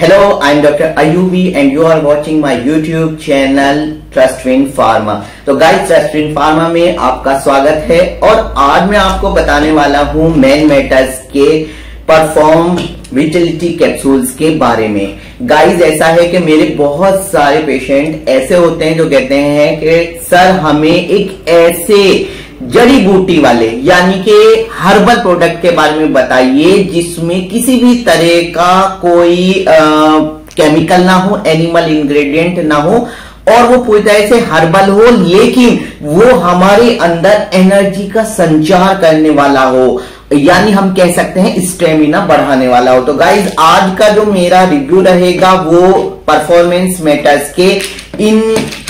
Hello, I'm Dr. Ayubi and you are watching my YouTube channel TrustWin Pharma। तो guys TrustWin Pharma में आपका स्वागत है और आज मैं आपको बताने वाला हूँ मैन मेटर्स के परफॉर्म विटलिटी कैप्सूल्स के बारे में। गाइस ऐसा है कि मेरे बहुत सारे पेशेंट ऐसे होते हैं जो कहते हैं कि सर हमें एक ऐसे जड़ी बूटी वाले यानी कि हर्बल प्रोडक्ट के बारे में बताइए जिसमें किसी भी तरह का कोई केमिकल ना हो, एनिमल इंग्रेडिएंट ना हो और वो पूरी तरह से हर्बल हो, लेकिन वो हमारे अंदर एनर्जी का संचार करने वाला हो, यानी हम कह सकते हैं स्टेमिना बढ़ाने वाला हो। तो गाइज आज का जो मेरा रिव्यू रहेगा वो परफॉर्मेंस मैटर्स के इन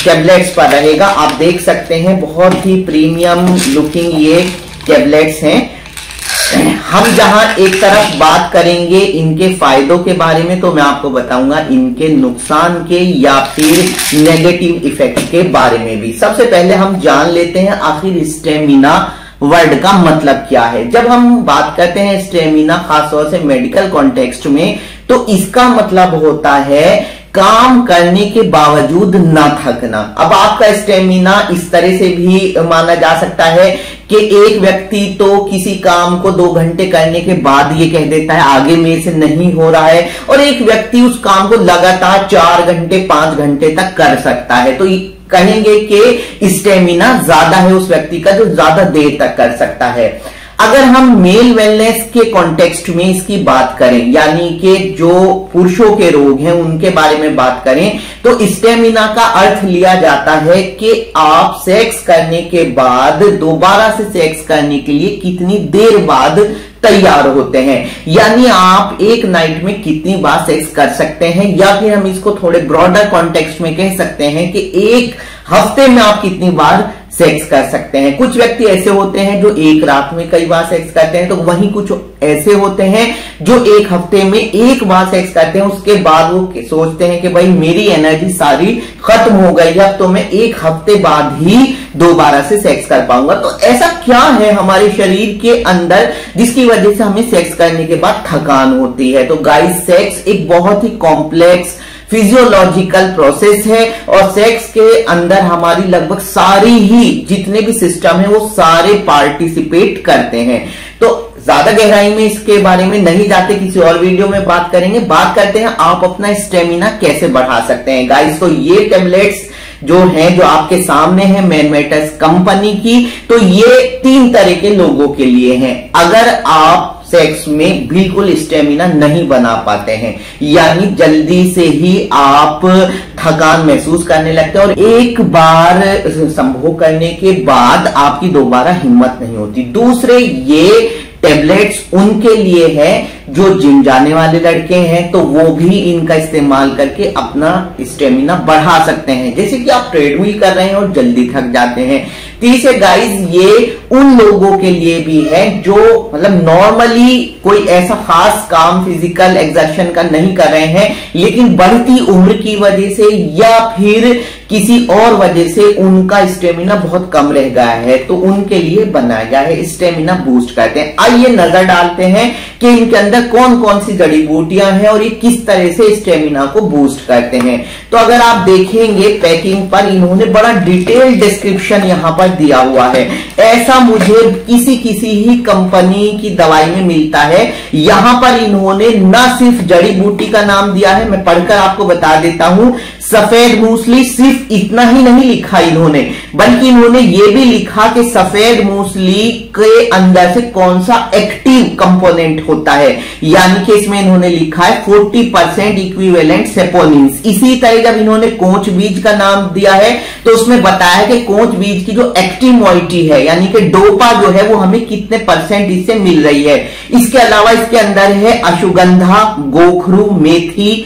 टैबलेट्स पर रहेगा। आप देख सकते हैं बहुत ही प्रीमियम लुकिंग ये टैबलेट्स हैं। हम जहां एक तरफ बात करेंगे इनके फायदों के बारे में, तो मैं आपको बताऊंगा इनके नुकसान के या फिर नेगेटिव इफेक्ट के बारे में भी। सबसे पहले हम जान लेते हैं आखिर स्टेमिना वर्ड का मतलब क्या है। जब हम बात करते हैं स्टेमिना खासतौर से मेडिकल कॉन्टेक्स्ट में, तो इसका मतलब होता है काम करने के बावजूद ना थकना। अब आपका स्टेमिना इस तरह से भी माना जा सकता है कि एक व्यक्ति तो किसी काम को 2 घंटे करने के बाद ये कह देता है आगे मेरे से नहीं हो रहा है, और एक व्यक्ति उस काम को लगातार 4 घंटे 5 घंटे तक कर सकता है। तो कहेंगे कि स्टेमिना ज्यादा है उस व्यक्ति का जो ज्यादा देर तक कर सकता है। अगर हम मेल वेलनेस के कॉन्टेक्स्ट में इसकी बात करें, यानी कि जो पुरुषों के रोग हैं उनके बारे में बात करें, तो स्टेमिना का अर्थ लिया जाता है कि आप सेक्स करने के बाद दोबारा से सेक्स करने के लिए कितनी देर बाद तैयार होते हैं, यानी आप एक नाइट में कितनी बार सेक्स कर सकते हैं, या फिर हम इसको थोड़े ब्रॉडर कॉन्टेक्स्ट में कह सकते हैं कि एक हफ्ते में आप कितनी बार सेक्स कर सकते हैं। कुछ व्यक्ति ऐसे होते हैं जो एक रात में कई बार सेक्स करते हैं, तो वहीं कुछ ऐसे होते हैं जो एक हफ्ते में एक बार सेक्स करते हैं, उसके बाद वो सोचते हैं कि भाई मेरी एनर्जी सारी खत्म हो गई है, तो मैं एक हफ्ते बाद ही दोबारा से सेक्स कर पाऊंगा। तो ऐसा क्या है हमारे शरीर के अंदर जिसकी वजह से हमें सेक्स करने के बाद थकान होती है। तो गाइस सेक्स एक बहुत ही कॉम्प्लेक्स फिजियोलॉजिकल प्रोसेस है और सेक्स के अंदर हमारी लगभग सारी ही जितने भी सिस्टम है वो सारे पार्टिसिपेट करते हैं। तो ज्यादा गहराई में इसके बारे में नहीं जाते, किसी और वीडियो में बात करेंगे। बात करते हैं आप अपना स्टेमिना कैसे बढ़ा सकते हैं। गाइस तो ये टैबलेट्स जो हैं जो आपके सामने है मैन मेटर्स कंपनी की, तो ये 3 तरह के लोगों के लिए हैं। अगर आप सेक्स में बिल्कुल स्टेमिना नहीं बना पाते हैं, यानी जल्दी से ही आप थकान महसूस करने लगते हैं और एक बार संभोग करने के बाद आपकी दोबारा हिम्मत नहीं होती। दूसरे ये टैबलेट्स उनके लिए है जो जिम जाने वाले लड़के हैं, तो वो भी इनका इस्तेमाल करके अपना स्टेमिना बढ़ा सकते हैं, जैसे कि आप ट्रेडमिल कर रहे हैं और जल्दी थक जाते हैं। तीसरे गाइस ये उन लोगों के लिए भी है जो मतलब नॉर्मली कोई ऐसा खास काम फिजिकल एक्सर्शन का नहीं कर रहे हैं, लेकिन बढ़ती उम्र की वजह से या फिर किसी और वजह से उनका स्टेमिना बहुत कम रह गया है, तो उनके लिए बनाया गया है स्टेमिना बूस्ट करते हैं। आइए नजर डालते हैं कि इनके अंदर कौन कौन सी जड़ी बूटियां हैं और ये किस तरह से स्टेमिना को बूस्ट करते हैं। तो अगर आप देखेंगे पैकिंग पर इन्होंने बड़ा डिटेल डिस्क्रिप्शन यहां पर दिया हुआ है। ऐसा मुझे किसी ही कंपनी की दवाई में मिलता है। यहां पर इन्होंने न सिर्फ जड़ी बूटी का नाम दिया है, मैं पढ़कर आपको बता देता हूं। सफेद मूसली सिर्फ इतना ही नहीं लिखा इन्होंने, बल्कि इन्होंने ये भी लिखा कि सफेद मूसली के अंदर से कौन सा एक्टिव कंपोनेंट होता है, यानी कि इसमें इन्होंने लिखा है 40% इक्विवेलेंट सेपोनिन्स। इसी तरह जब इन्होंने कोंच बीज का नाम दिया है तो उसमें बताया कि कोंच बीज की जो एक्टिव मॉइटी है यानी कि डोपा जो है वो हमें कितने % इससे मिल रही है। इसके अलावा इसके अंदर है अश्वगंधा, गोखरू, मेथी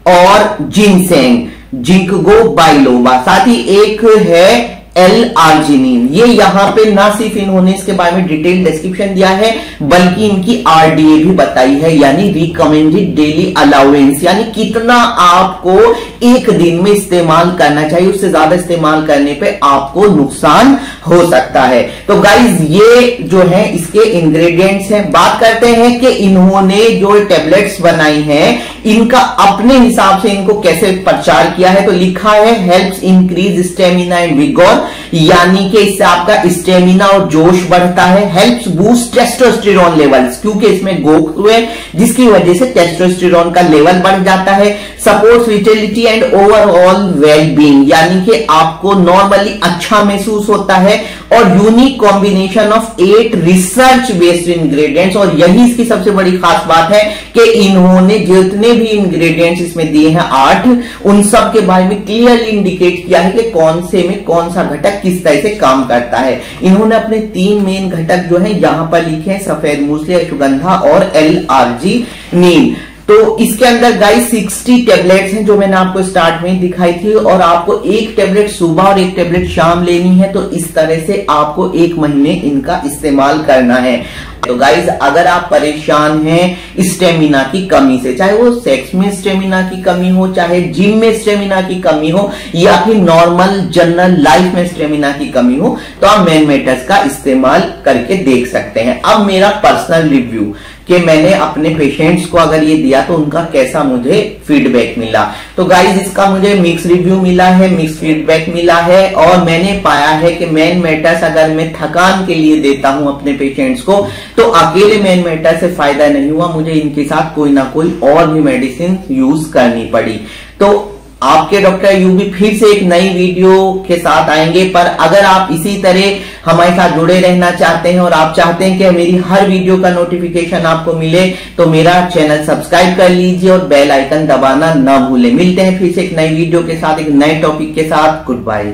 और जिनसेंग, जिंकगो बाइलोबा, साथ ही एक है L-आर्जिनिन। ये यहाँ पे ना सिर्फ इन्होंने इसके बारे में डिटेल डिस्क्रिप्शन दिया है, बल्कि इनकी RDA भी बताई है, यानी रिकमेंडेड डेली अलाउंस, यानी कितना आपको एक दिन में इस्तेमाल करना चाहिए, उससे ज्यादा इस्तेमाल करने पे आपको नुकसान हो सकता है। तो गाइज ये जो है इसके इंग्रेडिएंट्स हैं। बात करते हैं कि इन्होंने जो टैबलेट्स बनाई हैं इनका अपने हिसाब से इनको कैसे प्रचार किया है। तो लिखा है हेल्प्स इंक्रीज स्टेमिना एंड विगोर, यानी कि इससे आपका स्टेमिना और जोश बढ़ता है। हेल्प्स बूस्ट टेस्टोस्टेरोन लेवल्स, क्योंकि इसमें गोखरू है जिसकी वजह से टेस्टोस्टेरोन का लेवल बढ़ जाता है। Supports vitality and overall wellbeing, यानी कि आपको नॉर्मली अच्छा महसूस होता है। और unique combination of 8 research based ingredients, और यही इसकी सबसे बड़ी खास बात है कि इन्होंने जितने भी इंग्रेडिएंट्स इसमें दिए हैं 8, उन सब के बारे में क्लियरली इंडिकेट किया है कि कौन से में कौन सा घटक किस तरह से काम करता है। इन्होंने अपने 3 मेन घटक जो है यहां पर लिखे हैं, सफेद मूसली, अश्वगंधा और L-आर्जिनिन। तो इसके अंदर गाइस 60 टेबलेट्स हैं जो मैंने आपको स्टार्ट में दिखाई थी, और आपको एक टेबलेट सुबह और एक टेबलेट शाम लेनी है। तो इस तरह से आपको 1 महीने इनका इस्तेमाल करना है। तो गाइज अगर आप परेशान हैं स्टेमिना की कमी से, चाहे वो सेक्स में स्टेमिना की कमी हो, चाहे जिम में स्टेमिना की कमी हो, या फिर नॉर्मल जनरल लाइफ में स्टेमिना की कमी हो, तो आप मैन मैटर्स का इस्तेमाल करके देख सकते हैं। अब मेरा पर्सनल रिव्यू कि मैंने अपने पेशेंट्स को अगर ये दिया तो उनका कैसा मुझे फीडबैक मिला। तो गाइज इसका मुझे मिक्स रिव्यू मिला है, मिक्स फीडबैक मिला है, और मैंने पाया है कि मैन मैटर्स अगर मैं थकान के लिए देता हूं अपने पेशेंट्स को, तो अकेले मैन मैटर से फायदा नहीं हुआ, मुझे इनके साथ कोई ना कोई और भी मेडिसिन यूज करनी पड़ी। तो आपके डॉक्टर यूबी फिर से एक नई वीडियो के साथ आएंगे, पर अगर आप इसी तरह हमारे साथ जुड़े रहना चाहते हैं और आप चाहते हैं कि मेरी हर वीडियो का नोटिफिकेशन आपको मिले, तो मेरा चैनल सब्सक्राइब कर लीजिए और बेल आइकन दबाना ना भूलें। मिलते हैं फिर से एक नई वीडियो के साथ, एक नए टॉपिक के साथ। Good bye.